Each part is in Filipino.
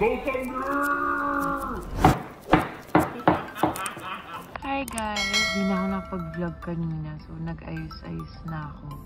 Hi guys! Di na ako nakapag-vlog kanina, so nag-ayos-ayos na ako.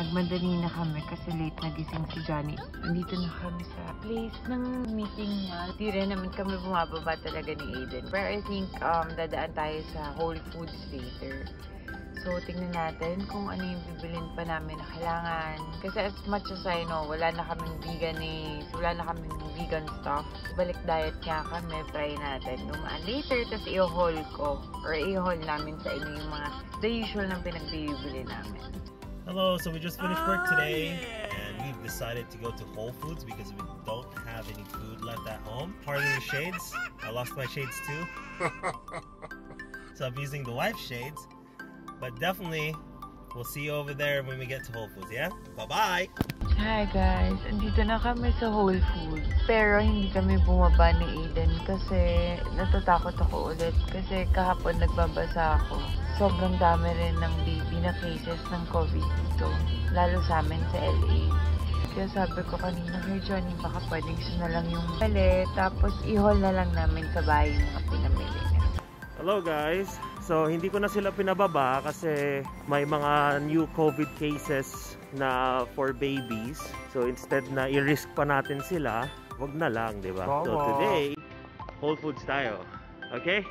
Nagmadali na kami kasi late nagising si Johnny. Nandito na kami sa place ng meeting niya. Di rin naman kami bumababa talaga ni Aiden. Pero I think dadaan tayo sa Whole Foods later. So, tingnan natin kung ano yung bibilin pa namin na kailangan. Kasi as much as I know, wala na kaming vegan stuff. Balik diet nga kami, try natin. Dumaan later, tapos i-haul ko. Or i-haul namin sa inyo yung mga the usual na pinagbibili namin. Hello, so we just finished work today. And we've decided to go to Whole Foods because we don't have any food left at home. Pardon the shades. I lost my shades too. So I'm using the wife shades. But definitely, we'll see you over there when we get to Whole Foods, yeah? Bye-bye! Hi guys! Andito na kami sa Whole Foods. Pero hindi kami bumaba ni Aiden kasi natatakot ako ulit. Kasi kahapon nagbabasa ako. Sobrang dami rin ng baby na cases ng COVID dito. Lalo sa amin sa LA. Kaya sabi ko kanina, hey Johnny, baka pwedeng siya na lang yung bali. Tapos i-haul na lang namin sa bahay yung mga pinamili niya. Hello guys! So, hindi ko na sila pinababa kasi may mga new COVID cases na for babies. So, instead na i-risk pa natin sila, wag na lang, di ba? So, today, Whole Foods tayo. Okay?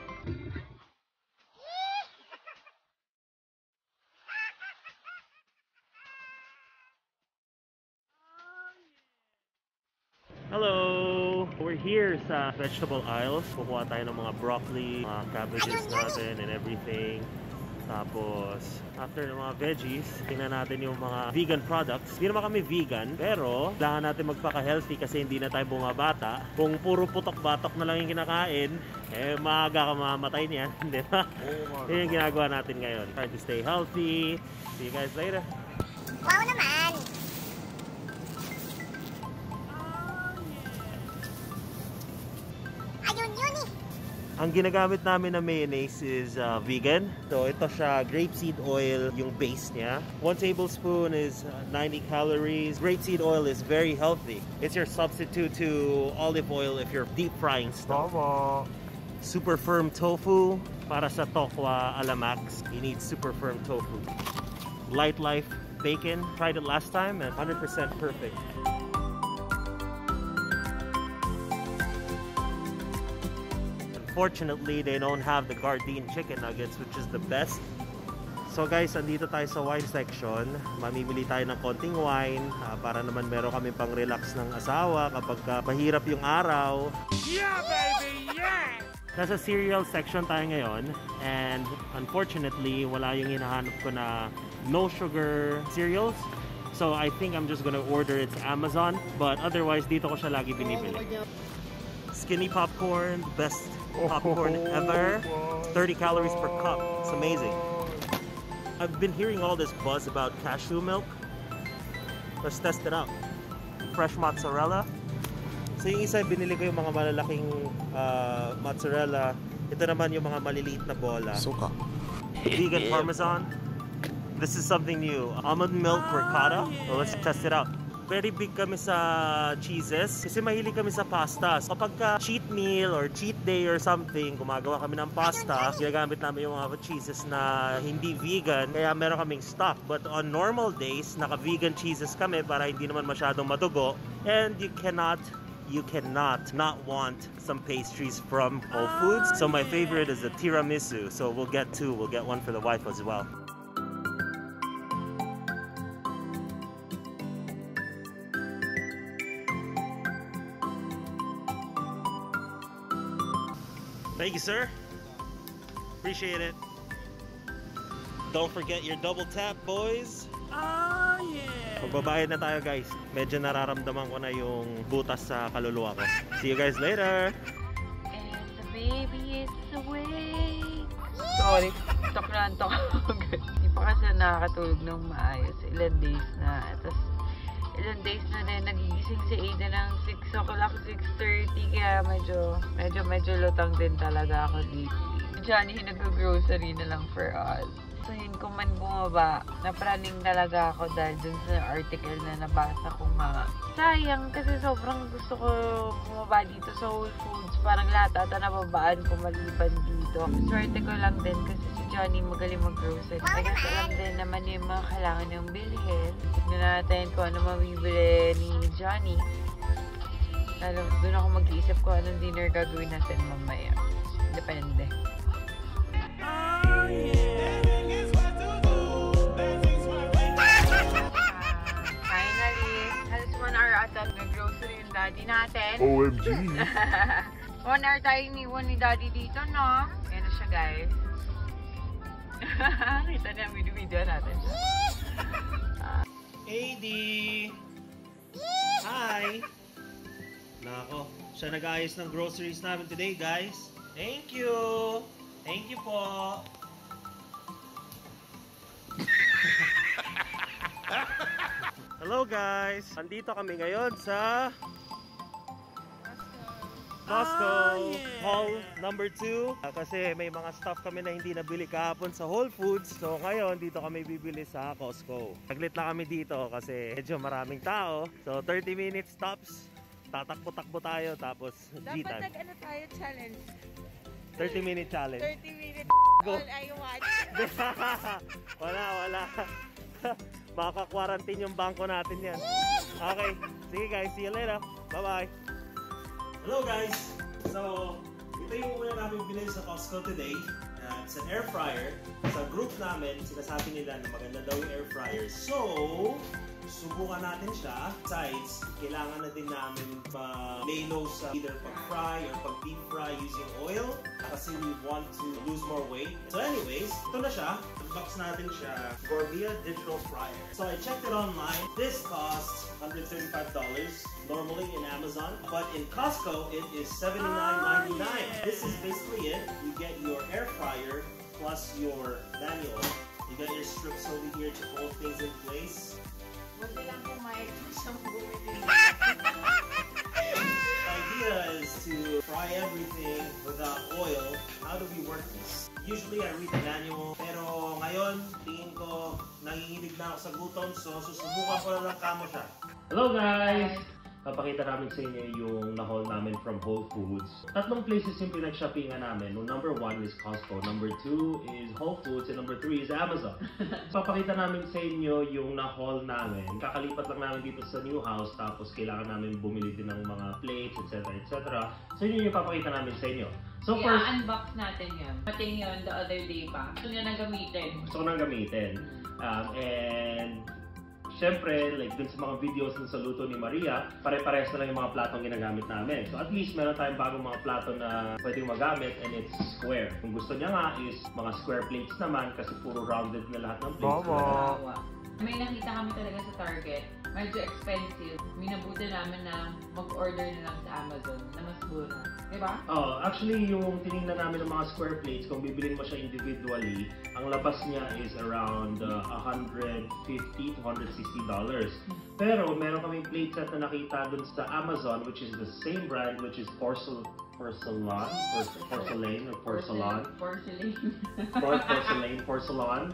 Hello! We're here sa vegetable aisles. Kukuha tayo ng mga broccoli, mga cabbages natin and everything. Tapos, after ng mga veggies, tingnan natin yung mga vegan products. Hindi naman kami vegan, pero kailangan natin magpaka-healthy kasi hindi na tayo bumabata. Kung puro putok-batok na lang yung kinakain, eh maaga ka mamamatay niyan, di ba? Yun yung ginagawa natin ngayon. Trying to stay healthy. See you guys later. Wow naman! Ang ginagamit namin na mayonnaise is vegan. So ito siya, grapeseed oil yung base niya. 1 tablespoon is 90 calories. Grapeseed oil is very healthy. It's your substitute to olive oil if you're deep frying stuff. Super firm tofu. Para sa tokwa a la max, you need super firm tofu. Light Life bacon. Tried it last time and 100% perfect. Unfortunately, they don't have the Gardein chicken nuggets, which is the best. So guys, andito tayo sa wine section. Mamimili tayo ng konting wine para naman meron kami pang relax ng asawa kapag mahirap yung araw. Yeah, baby! Yeah! Nasa cereal section tayo ngayon. And unfortunately, wala yung hinahanap ko na no sugar cereals. So I think I'm just gonna order it sa Amazon. But otherwise, dito ko siya lagi binibili. Skinny popcorn, best popcorn ever. 30 calories per cup. It's amazing. I've been hearing all this buzz about cashew milk. Let's test it out. Fresh mozzarella. So yung isa, binili ko yung mga malalaking mozzarella. Ito naman yung mga maliliit na bola. Suka. Vegan parmesan. This is something new. Almond milk ricotta. So let's test it out. Very big kami sa cheeses kasi mahilig kami sa pasta. So kapag cheat meal or cheat day or something, gumagawa kami ng pasta, ginagamit namin yung mga cheeses na hindi vegan, kaya meron kaming stock. But on normal days, naka-vegan cheeses kami para hindi naman masyadong madugo. And you cannot not want some pastries from Whole Foods. So my favorite is the tiramisu. So we'll get one for the wife as well. Thank you, sir. Appreciate it. Don't forget your double tap, boys. Oh, yeah. Magbabayad na tayo, guys. Medyo nararamdaman ko na yung butas sa kaluluwa ko. See you guys later. And the baby is awake. Sorry, tok na antok ako. Hindi pa kasi nakakatulog ng maayos. Ilan days na. Tapos, ilang days na rin nagigising si Aiden ng 6 o'clock, 6:30, kaya medyo lutang din talaga ako lately. Johnny, nag-grocery na lang for us. Gustuhin ko man bumaba. Napraning talaga ako dahil dun sa article na nabasa ko nga. Sayang kasi sobrang gusto ko bumaba dito sa Whole Foods. Parang lahat ata nababaan ko maliban dito. Swerte ko lang din kasi si Johnny magaling mag-grocery. Kaya alam din naman yung mga kailangan niyang bilhin. Tignan natin kung ano mabibili ni Johnny. Lalo, doon ako mag-iisip ko anong dinner gagawin natin mamaya. Depende. Finally, halos 1 hour ata nag-grocery yung daddy natin. OMG! 1 hour tayo iniwan ni daddy dito, no? Ayan na siya, guys. Kita na yung video natin. AD! Hi! Nako, siya nag-ayos ng groceries namin today, guys. Thank you! Thank you po! Hello guys! Andito kami ngayon sa Costco Hall number 2 kasi may mga stuff kami na hindi nabili kahapon sa Whole Foods. So ngayon dito kami bibili sa Costco. Saglit na kami dito kasi medyo maraming tao. So 30 minutes tops. Tatakbo-takbo tayo tapos Dapat G-time. nag-ano tayo challenge. 30-minute challenge. 30 minutes Go. all I watch. wala. Makaka-quarantine yung bangko natin yan. Okay. Sige guys, see you later. Bye-bye. Hello guys! So, ito yung una namin binili sa Costco today. It's an air fryer. Sa group namin, sinasabi nila na maganda daw yung air fryer. So, subukan natin siya. Besides, kailangan na din namin pa-lay low sa either pag-fry or pag-deep fry using oil kasi we want to lose more weight. So anyways, ito na siya. Unbox natin siya. Gourmet Digital Fryer. So I checked it online. This costs $135 normally in Amazon. But in Costco, it is $79.99. This is basically it. You get your air fryer plus your manual. You got your strips over here to hold things in place. Buti lang pumayag siyang bumili. The idea is to fry everything without oil. How do we work this? Usually I read the manual, pero ngayon tingin ko nanginginig na ako sa gutom, so susubukan ko na lang kamo siya. Hello guys! Papakita namin sa inyo yung na-haul namin from Whole Foods. Tatlong places yung pinag-shoppingan namin. Number 1 is Costco, number 2 is Whole Foods, and number 3 is Amazon. Papakita namin sa inyo yung na-haul namin. Kakalipat lang namin dito sa new house, tapos kailangan namin bumili din ng mga plates, etc. etc. So yun yung papakita namin sa inyo. So first, unbox natin yun. Pating yun the other day pa. Gusto niya nang gamitin. gusto ko nang gamitin. And syempre, like dun sa mga videos dun sa luto ni Maria, pare-parehas na lang yung mga platong ginagamit namin. So at least meron tayong bagong mga plato na pwedeng magamit and it's square. Kung gusto niya nga is mga square plates naman kasi puro rounded na lahat ng plates. May nakita kami talaga sa Target. Medyo expensive. Minabuti namin na mag-order na lang sa Amazon na mas mura. Diba? Oh, actually yung tinignan namin ng mga square plates, kung bibilin mo siya individually, ang labas niya is around $150 to $160. Pero meron kaming plate set na nakita dun sa Amazon which is the same brand, which is porcelain,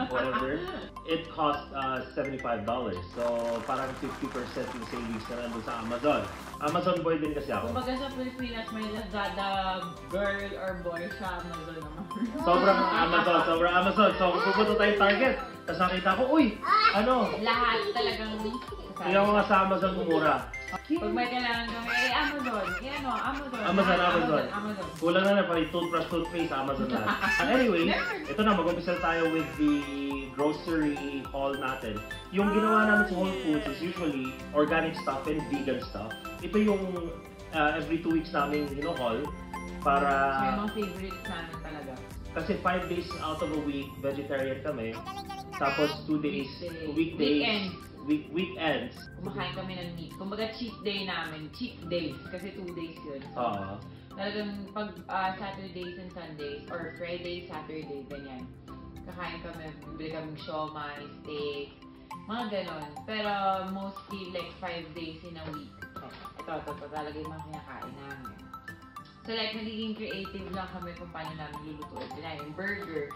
whatever. It cost $75. So parang 50% yung savings na nandun sa Amazon. Amazon boy din kasi ako. Kumbaga sa Pilipinas may Lazada girl or boy sa Amazon naman. Sobrang Amazon. So pupunta tayong Target. Tapos nakita ko, uy, ano? Lahat talagang Tingnan ko nga sa Amazon mura. pag may kailangan kami, Amazon. Amazon. Kulang na pa yung toothpaste, Amazon na. Anyway, ito na, mag-umpisa tayo with the grocery haul natin. Yung ginawa namin sa Whole Foods is usually organic stuff and vegan stuff. Ito yung every 2 weeks namin haul para... Yung mga favorites namin talaga. Kasi 5 days out of a week, vegetarian kami. Tapos 2 days, weekends. Kumakain kami ng meat. Kumbaga cheat day namin. Cheat days. Kasi 2 days yun. Talagang pag Saturdays and Sundays or Friday, Saturday, ganyan. Kakain kami, bibili kami siomai, steak, mga ganon. Pero mostly like 5 days in a week. Ito talaga yung mga kinakain namin. So like nagiging creative lang kami kung paano namin lulutuin. Yung burger.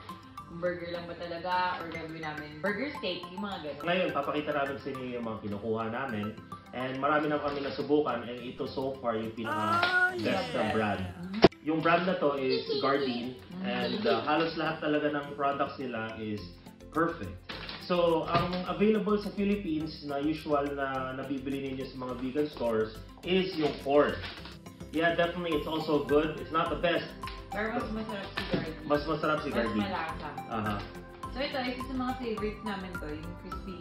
burger lang ba talaga or gagawin namin burger steak, yung mga ganun. Ngayon, papakita namin sa inyo yung mga kinukuha namin. And marami na kami nasubukan and ito so far yung pinaka-best na brand. Yung brand na to is Gardein and halos lahat talaga ng products nila is perfect. So, ang available sa Philippines na usual na nabibili ninyo sa mga vegan stores is yung corn. Yeah, definitely, it's also good. It's not the best. Pero mas masarap si Gardein. Mas masarap si Gardein. Mas malasa. So ito, isa sa mga favorites namin to, yung crispy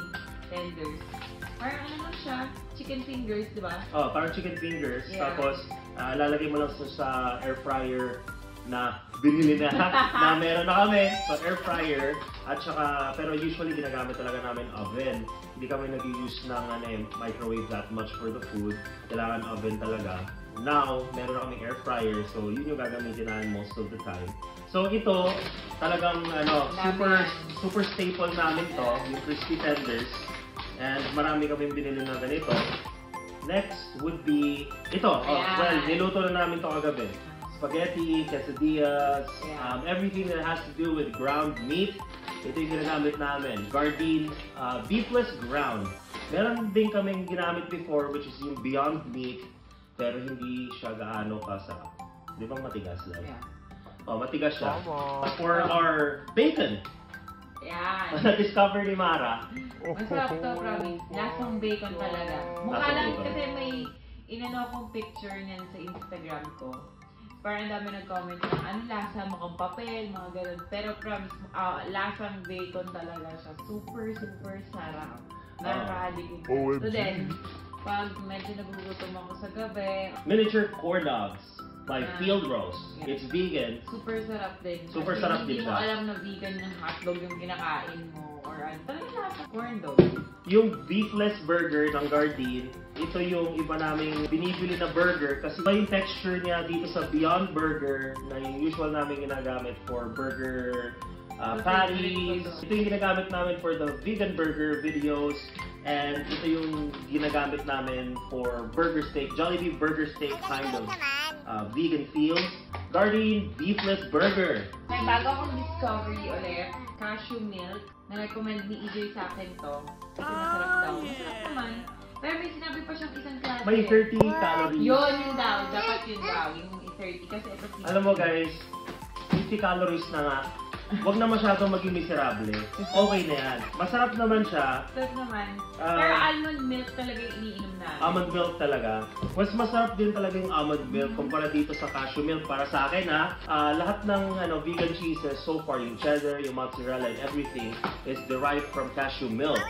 tenders. Parang ano lang siya, chicken fingers, di ba? Oh, parang chicken fingers. Yeah. Tapos, lalagay mo lang sa air fryer na binili na na meron na kami. So, air fryer. At saka, pero usually ginagamit talaga namin oven. Hindi kami nag-use ng microwave that much for the food. Kailangan oven talaga. Now, meron na kaming air fryer. So, yun yung gagamitin namin most of the time. So, ito, talagang super staple namin to, yung crispy tenders. And marami kaming binili na ganito. Next would be ito. Well, niluto na namin to kagabi. Spaghetti, quesadillas, everything that has to do with ground meat. Ito yung ginagamit namin. Gardein beefless ground. Meron din kaming ginamit before which is yung Beyond Meat. Pero hindi siya gaano kasarap. Di ba matigas lang? Yeah. Oh, matigas siya. For our bacon. Yan. Na-discover ni Mara. Masarap to, promise. Lasang bacon talaga. Mukha Lasang lang bacon. kasi may inano akong picture niyan sa Instagram ko. Parang dami nag-comment na, ano lasa, mukhang papel, mga ganun. Pero promise, lasang bacon talaga siya. Super, super sarap. Nakaka-addict. So then, pag medyo nagugutom ako sa gabi, Miniature corn dogs by Field Roast. Yeah. It's vegan. super sarap din. Super Kasi sarap din hindi mo siya. alam na vegan ng hotdog yung kinakain mo. Or ano, talagang lasa corn dog. Yung beefless burger ng Gardein, ito yung iba naming binibili na burger kasi iba yung texture niya dito sa Beyond Burger na yung usual namin ginagamit for burger patties. Ito yung ginagamit namin for the vegan burger videos. And ito yung ginagamit namin for burger steak, Jollibee burger steak kind of vegan feels. Gardein beefless burger. May bago akong discovery ulit, cashew milk. Na-recommend ni EJ sa akin to. Kasi masarap daw. Masarap naman. Pero may sinabi pa siyang isang klase. May 30 calories. Yun daw. Dapat yun daw. Yung 30. Kasi ito 50. Alam mo guys, 50 calories na nga. Huwag na masyadong maging miserable. Okay na yan. Masarap naman siya. Sarap naman. Pero almond milk talaga yung iniinom namin. Almond milk talaga. Mas masarap din talaga yung almond milk kumpara dito sa cashew milk. Para sa akin lahat ng vegan cheeses so far, yung cheddar, yung mozzarella and everything is derived from cashew milk.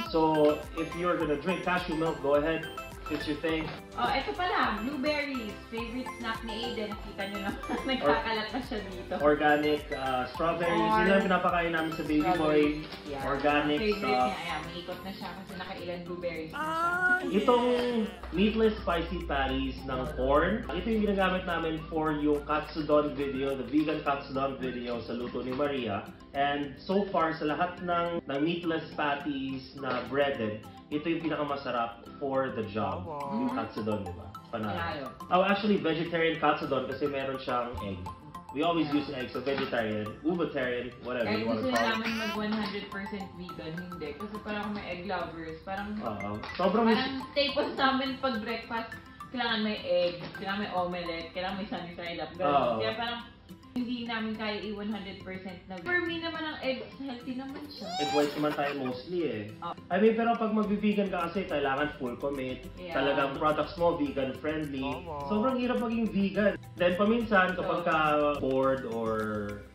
So if you're gonna drink cashew milk, go ahead. It's your thing. Oh, eto pala. Blueberries. Favorite snack ni Aiden. Nakita nyo naman. Nagkakalat na siya dito. Organic strawberries. Yun lang pinapakain namin sa baby boy. Yeah. Organic Favorite stuff. niya. Ayan, may ikot na siya kasi nakailan blueberries na siya. Itong meatless spicy patties ng corn, ito yung ginagamit namin for yung katsudon video, the vegan katsudon video sa luto ni Maria. And so far, sa lahat ng meatless patties na breaded, ito yung pinakamasarap for the job. Yung katsudon, di ba? Panalo. Oh, actually, vegetarian katsudon kasi meron siyang egg. We always use egg, so vegetarian, uvatarian, whatever Kahit you want gusto to call na it. namin mag 100% vegan, hindi. Kasi parang may egg lovers. Parang Sobrang staples namin pag breakfast, kailangan may egg, kailangan may omelette, kailangan may sunny side up. Ganun. Kaya parang hindi namin kaya i-100% na vegan. For me naman ang eggs, healthy naman siya. egg whites naman tayo mostly I mean, pero pag mag-vegan ka kasi, kailangan full commit. Yeah. Talagang products mo, vegan friendly. Sobrang hirap maging vegan. Then paminsan, kapag ka bored or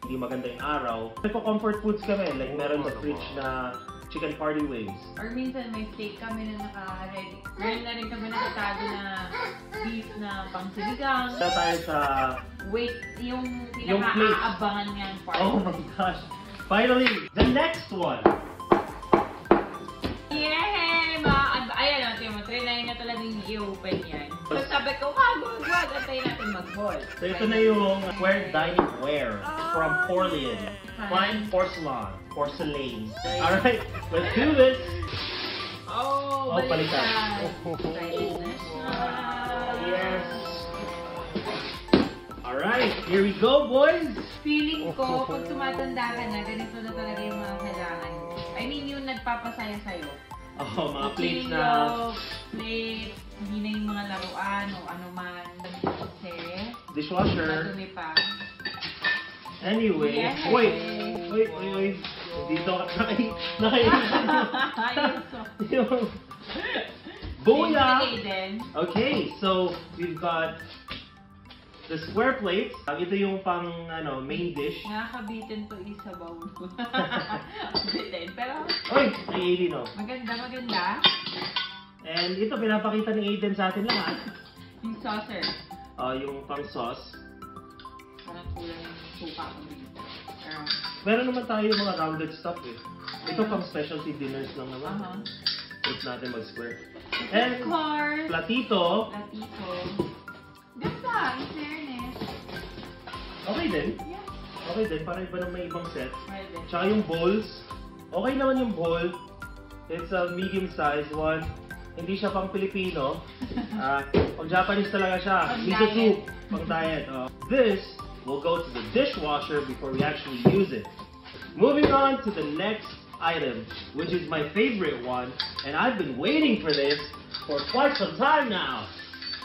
hindi maganda yung araw, nagko-comfort foods kami. Like meron sa fridge na chicken party wings. Or minsan may steak kami na naka-ready. Meron na rin kami nakatago na beef na pang-sinigang. Sa tayo sa... Wait, yung Yung plate. pinaka-aabangan niyang part. Oh my gosh! Finally, the next one! Yay! Ayan natin mo, try na talagang i-open yan. So sabi ko, wag, antayin natin mag-haul. So ito na yung square dining ware from Porlian. Fine porcelain. Alright, let's do this! Oh, palitan. Balikan na siya. Yes! Alright! Here we go, boys! Feeling ko, pag tumatanda ka na, ganito na talaga yung mga kailangan. I mean, yung nagpapasaya sa'yo. Oh, mga plates na... Plates, hindi na yung mga laruan o ano man. Kasi, Dishwasher. madumi pa. Anyway, Yes. wait. Dito Ayun, so. yung Booyah! Aiden. Okay, so we've got the square plates. Ito yung pang main dish. Nakakabitin to isa bowl. Bitin. Pero, Oy, kay Aiden oh. maganda. And ito pinapakita ni Aiden sa atin lahat. Yung saucer. Yung pang sauce. Parang kulang yung suka ko dito. Pero, Meron naman tayo yung mga rounded stuff eh. Ito pang specialty dinners lang naman. Huwag natin mag-square. And of course, platito. platito. Ganda, in fairness. Okay din. Yeah. Okay din, para iba na may ibang set. Pwede. Tsaka yung bowls. Okay naman yung bowl. It's a medium-sized one. Hindi siya pang Pilipino. Pang Japanese talaga siya. Pang Miso diet. soup. Pang diet. This will go to the dishwasher before we actually use it. Moving on to the next item, which is my favorite one, and I've been waiting for this for quite some time now.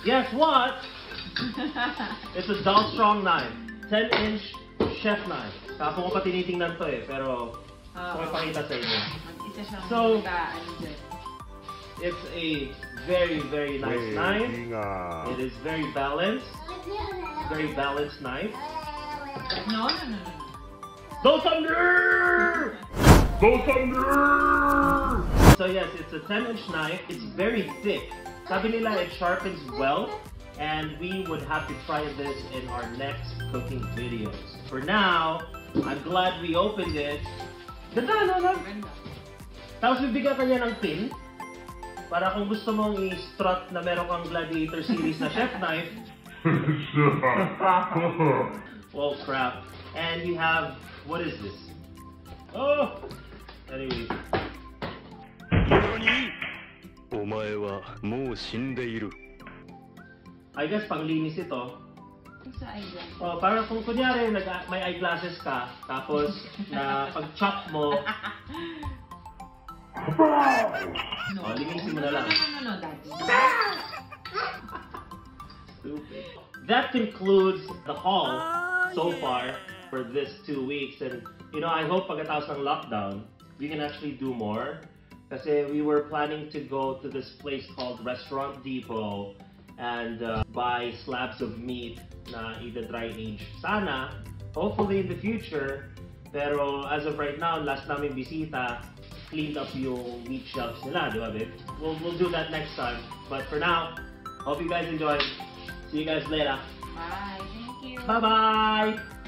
Guess what? It's a Doll Strong knife. 10-inch chef knife. Kapo ko pa tinitingnan to eh, pero gusto ko ipakita sa inyo. Mag-isa siyang So, ano dyan. It's a very, very nice knife. It is very balanced. Very balanced knife. No. Go Thunder! Go Thunder! So yes, it's a 10-inch knife. It's very thick. Sabi nila it sharpens well, and we would have to try this in our next cooking videos. For now, I'm glad we opened it. Ganda, no? Ganda. Tapos bibigyan ka niya ng pin. Para kung gusto mong i-strut na meron kang Gladiator series na chef knife. Oh crap. And you have, what is this? Oh! Anyway. お前はもう死んでいる。 I guess panglinis ito. Sa eyeglass. Oh, para kung kunyari may eyeglasses ka, tapos na pag-chop mo, No. linisin mo na lang. No, Daddy. Stupid. That concludes the haul so far for this 2 weeks. And, I hope pagkatapos ng lockdown, we can actually do more. Kasi we were planning to go to this place called Restaurant Depot and buy slabs of meat na i-dry age. Sana, hopefully in the future, pero as of right now, last namin bisita, cleaned up yung meat shelves nila, di ba, babe? We'll do that next time. But for now, hope you guys enjoy. See you guys later. Bye. Thank you. Bye-bye!